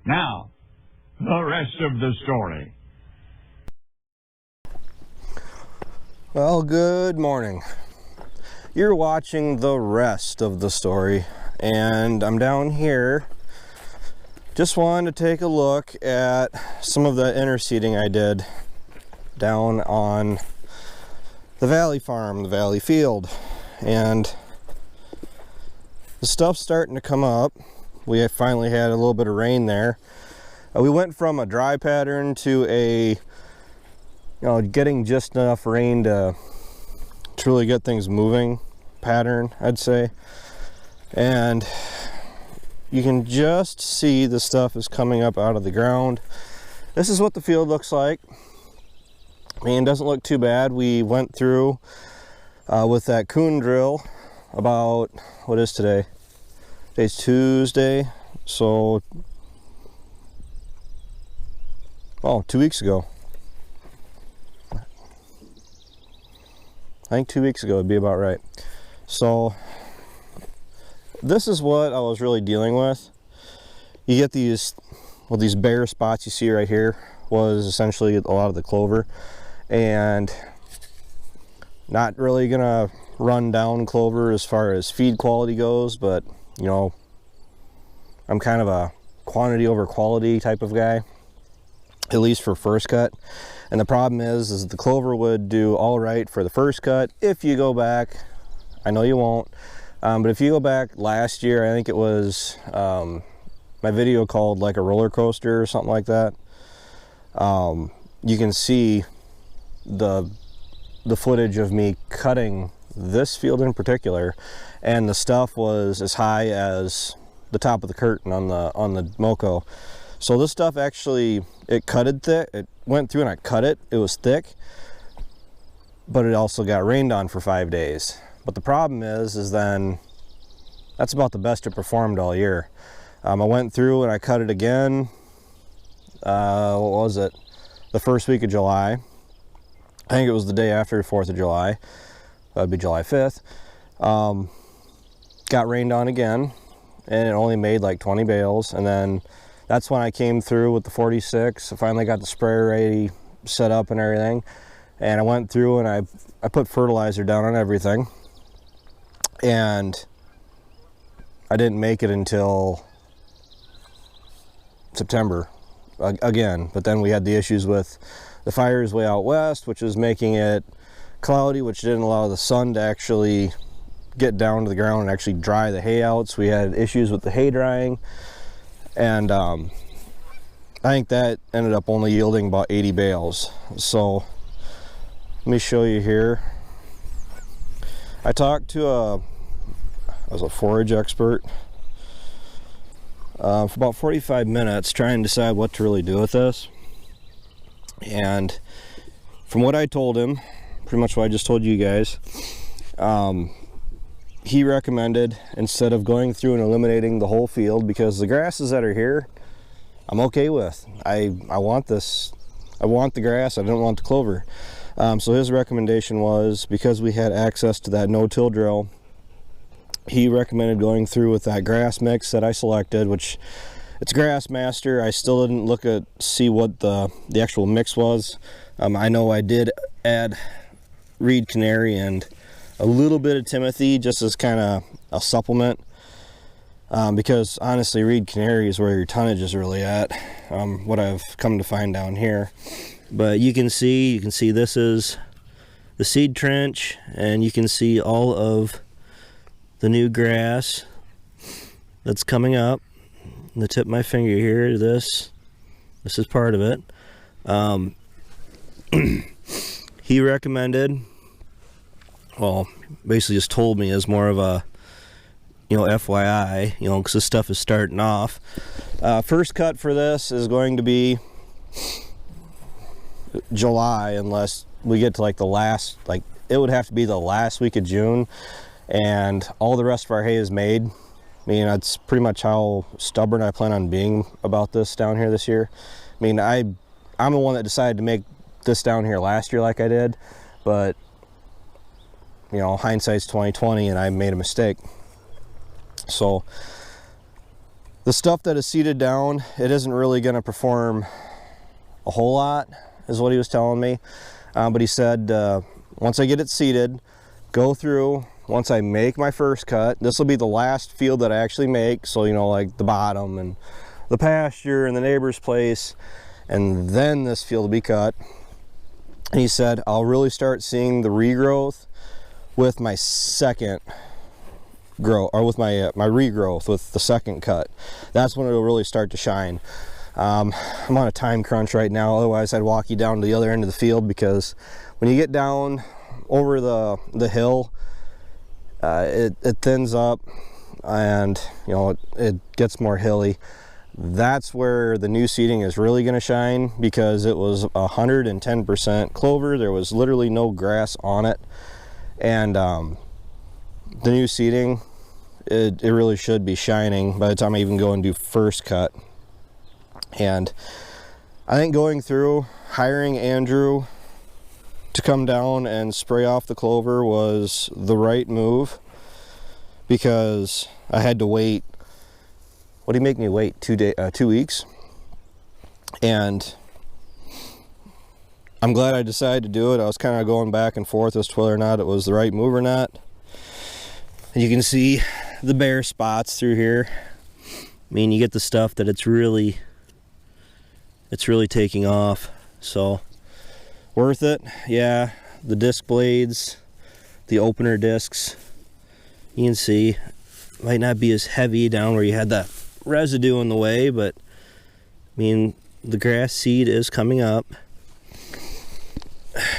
Now, the rest of the story. Well, good morning. You're watching the rest of the story, and I'm down here. Just wanted to take a look at some of the interseeding I did down on the Valley Farm, the Valley Field, and the stuff's starting to come up. We finally had a little bit of rain there. We went from a dry pattern to a, getting just enough rain to truly get things moving pattern, I'd say. And you can just see the stuff is coming up out of the ground. This is what the field looks like. I mean, it doesn't look too bad. We went through with that coon drill about, what is today? Today's Tuesday, so, 2 weeks ago. I think 2 weeks ago would be about right. So this is what I was really dealing with. You get these, these bare spots you see right here was essentially a lot of the clover, and not really gonna run down clover as far as feed quality goes, but I'm kind of a quantity over quality type of guy, at least for first cut. And the problem is the clover would do all right for the first cut. If you go back, I know you won't, but if you go back last year, I think it was my video called like a roller coaster or something like that. You can see the footage of me cutting this field in particular, and the stuff was as high as the top of the curtain on the Moco. So this stuff actually, it cutted thick. It went through and I cut it. It was thick, but it also got rained on for 5 days. But the problem is then that's about the best it performed all year. I went through and I cut it again. What was it? The first week of July. I think it was the day after 4th of July. That'd be July 5th. Got rained on again, and it only made like 20 bales. And then that's when I came through with the 46. I finally got the sprayer ready, set up and everything. And I went through and I put fertilizer down on everything. And I didn't make it until September again. But then we had the issues with the fires way out west, which was making it cloudy, which didn't allow the sun to actually get down to the ground and actually dry the hay out. So we had issues with the hay drying. And I think that ended up only yielding about 80 bales. So let me show you here. I talked to a forage expert for about 45 minutes trying to decide what to really do with this. And from what I told him, pretty much what I just told you guys, he recommended, instead of going through and eliminating the whole field, because the grasses that are here I'm okay with. I want this. I want the grass. I don't want the clover. So his recommendation was, because we had access to that no-till drill, he recommended going through with that grass mix that I selected, which it's Grass Master. I still didn't look at see what the actual mix was. I know I did add Reed Canary and a little bit of Timothy just as kind of a supplement, because honestly Reed Canary is where your tonnage is really at, what I've come to find down here. But you can see this is the seed trench, and you can see all of the new grass that's coming up. The tip of my finger here, this is part of it. He recommended, well, basically just told me as more of a, FYI, because this stuff is starting off. First cut for this is going to be July, unless we get to like the last, it would have to be the last week of June, and all the rest of our hay is made. I mean, that's pretty much how stubborn I plan on being about this down here this year. I mean, I'm the one that decided to make this down here last year like I did, but hindsight's 20/20, and I made a mistake. So The stuff that is seeded down, it isn't really going to perform a whole lot, is what he was telling me. But he said, once I get it seeded, go through, once I make my first cut, this will be the last field that I actually make. So, you know, like the bottom and the pasture and the neighbor's place, and then this field will be cut. And he said, I'll really start seeing the regrowth with my second grow, or with my regrowth with the second cut. That's when it'll really start to shine. I'm on a time crunch right now, otherwise I'd walk you down to the other end of the field, because when you get down over the hill, it thins up, and you know, it gets more hilly. That's where the new seeding is really going to shine, because it was 110% clover. There was literally no grass on it, and the new seeding, it really should be shining by the time I even go and do first cut. And I think going through, hiring Andrew to come down and spray off the clover was the right move, because I had to wait. What did he make me wait? 2 weeks? And I'm glad I decided to do it. I was kind of going back and forth as to whether or not it was the right move or not. You can see the bare spots through here. I mean, you get the stuff that it's really taking off. So worth it. Yeah, the disc blades, the opener discs, you can see might not be as heavy down where you had that residue in the way, but I mean, the grass seed is coming up.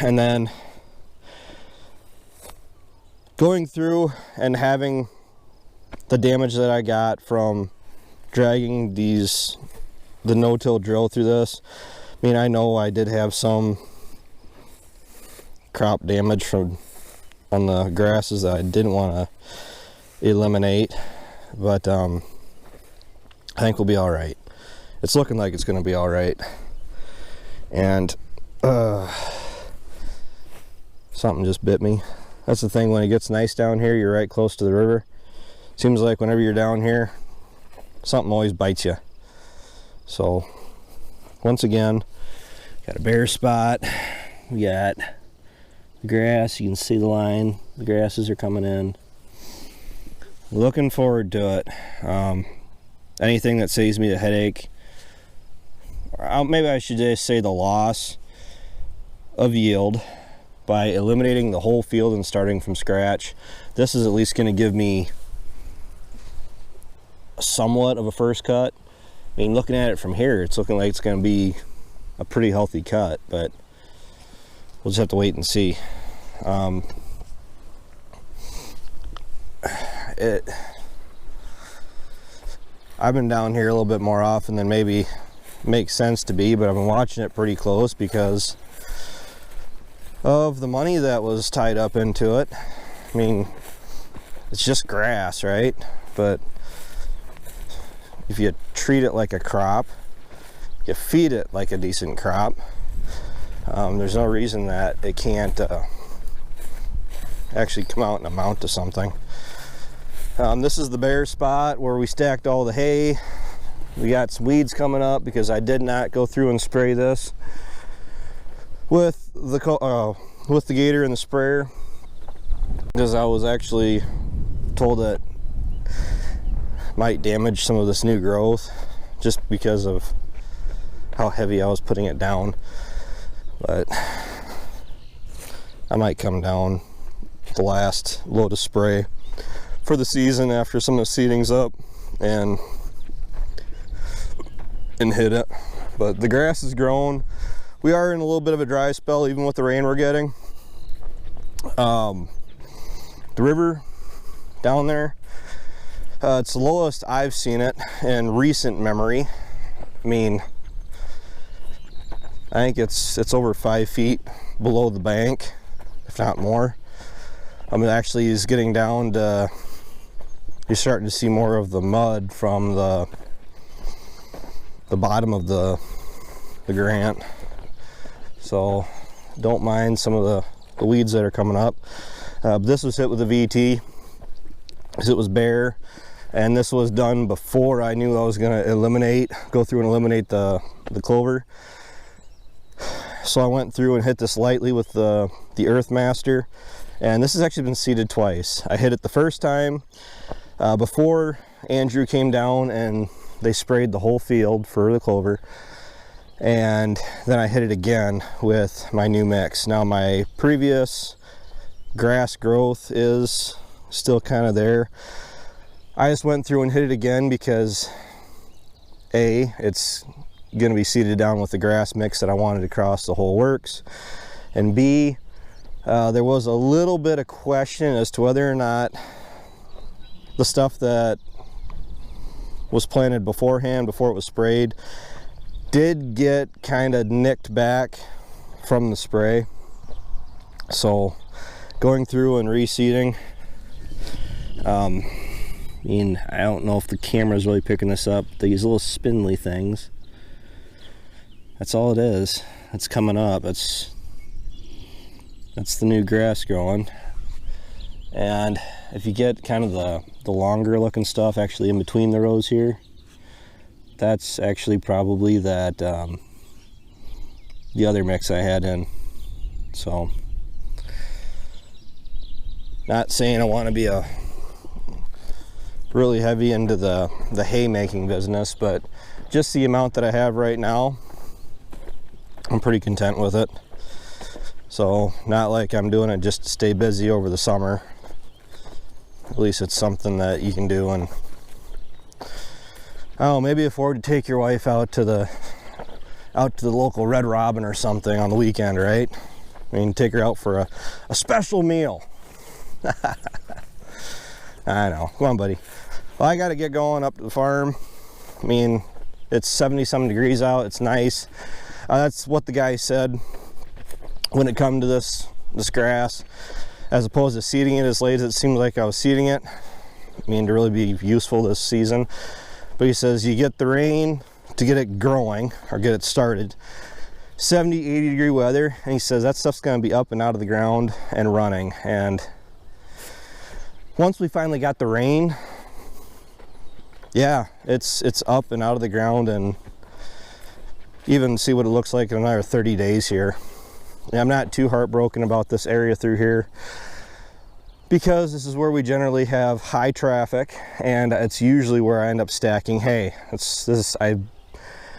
And then going through and having the damage that I got from dragging the no-till drill through this, I mean, I know I did have some crop damage on the grasses that I didn't want to eliminate, but I think we'll be all right. It's looking like it's going to be all right. And something just bit me. That's the thing, when it gets nice down here, you're right close to the river. Seems like whenever you're down here, something always bites you. So once again, got a bare spot. We got the grass. You can see the line. The grasses are coming in. Looking forward to it. Anything that saves me the headache, maybe I should just say the loss of yield, by eliminating the whole field and starting from scratch. This is at least going to give me somewhat of a first cut. I mean, looking at it from here, it's looking like it's going to be a pretty healthy cut, but we'll just have to wait and see. I've been down here a little bit more often than maybe makes sense to be, but I've been watching it pretty close because of the money that was tied up into it. I mean, it's just grass, right? But if you treat it like a crop, you feed it like a decent crop, there's no reason that it can't actually come out and amount to something. This is the bare spot where we stacked all the hay. We got some weeds coming up because I did not go through and spray this with the gator and the sprayer, because I was actually told that might damage some of this new growth just because of how heavy I was putting it down. But I might come down the last load of spray for the season after some of the seeding's up and hit it. But the grass is grown. We are in a little bit of a dry spell, even with the rain we're getting. The river down there, it's the lowest I've seen it in recent memory. I mean, I think it's over 5 feet below the bank, if not more. I mean, actually is getting down to, you're starting to see more of the mud from the bottom of the grant. So don't mind some of the weeds that are coming up. This was hit with a VT because it was bare. And this was done before I knew I was gonna go through and eliminate the clover. So I went through and hit this lightly with the Earth Master, and this has actually been seeded twice. I hit it the first time before Andrew came down and they sprayed the whole field for the clover, and then I hit it again with my new mix. Now my previous grass growth is still kind of there. I just went through and hit it again because A, it's going to be seeded down with the grass mix that I wanted across the whole works, and B, there was a little bit of question as to whether or not the stuff that was planted beforehand, before it was sprayed, did get kind of nicked back from the spray. So going through and reseeding, I mean, I don't know if the camera's really picking this up, these little spindly things. That's all it is. It's coming up. That's the new grass growing. And if you get kind of the longer looking stuff actually in between the rows here, that's actually probably that the other mix I had in. So, not saying I want to be a really heavy into the hay making business, but just the amount that I have right now, I'm pretty content with it. So not like I'm doing it just to stay busy over the summer. At least it's something that you can do, and oh, maybe afford to take your wife out to the local Red Robin or something on the weekend, right? I mean, take her out for a special meal. I know. Come on, buddy. Well, I got to get going up to the farm. I mean, it's 70-some degrees out. It's nice. That's what the guy said when it come to this grass, as opposed to seeding it as late as it seems like I was seeding it. I mean, to really be useful this season. But he says you get the rain to get it growing or get it started, 70-80 degree weather, and he says that stuff's going to be up and out of the ground and running. And once we finally got the rain, yeah, it's up and out of the ground, and even see what it looks like in another 30 days here. And I'm not too heartbroken about this area through here, because this is where we generally have high traffic, and it's usually where I end up stacking hay.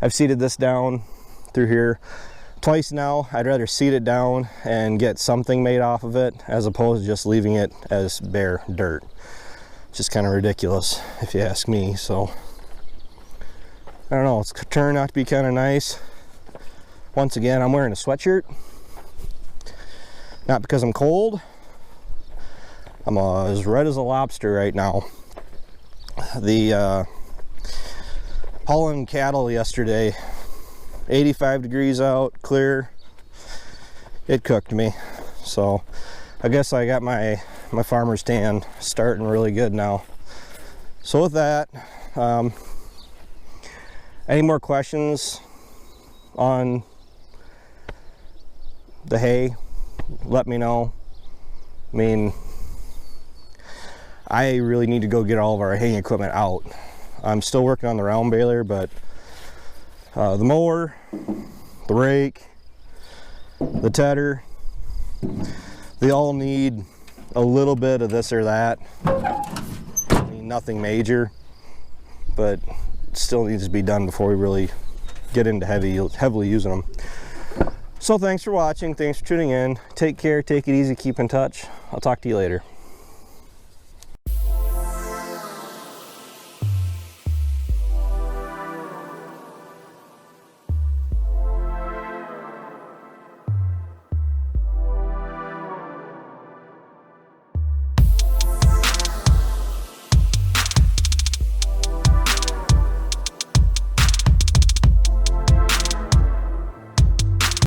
I've seeded this down through here twice now. I'd rather seed it down and get something made off of it, as opposed to just leaving it as bare dirt. It's just kind of ridiculous, if you ask me. So I don't know, it's turned out to be kind of nice. Once again, I'm wearing a sweatshirt, not because I'm cold. I'm as red as a lobster right now. The hauling cattle yesterday, 85 degrees out, clear, it cooked me. So I guess I got my farmer's tan starting really good now. So with that, any more questions on the hay, let me know. I mean, I really need to go get all of our haying equipment out. I'm still working on the round baler, but the mower, the rake, the tedder, they all need a little bit of this or that. I mean, nothing major, but it still needs to be done before we really get into heavily using them. So thanks for watching, thanks for tuning in. Take care, take it easy, keep in touch. I'll talk to you later.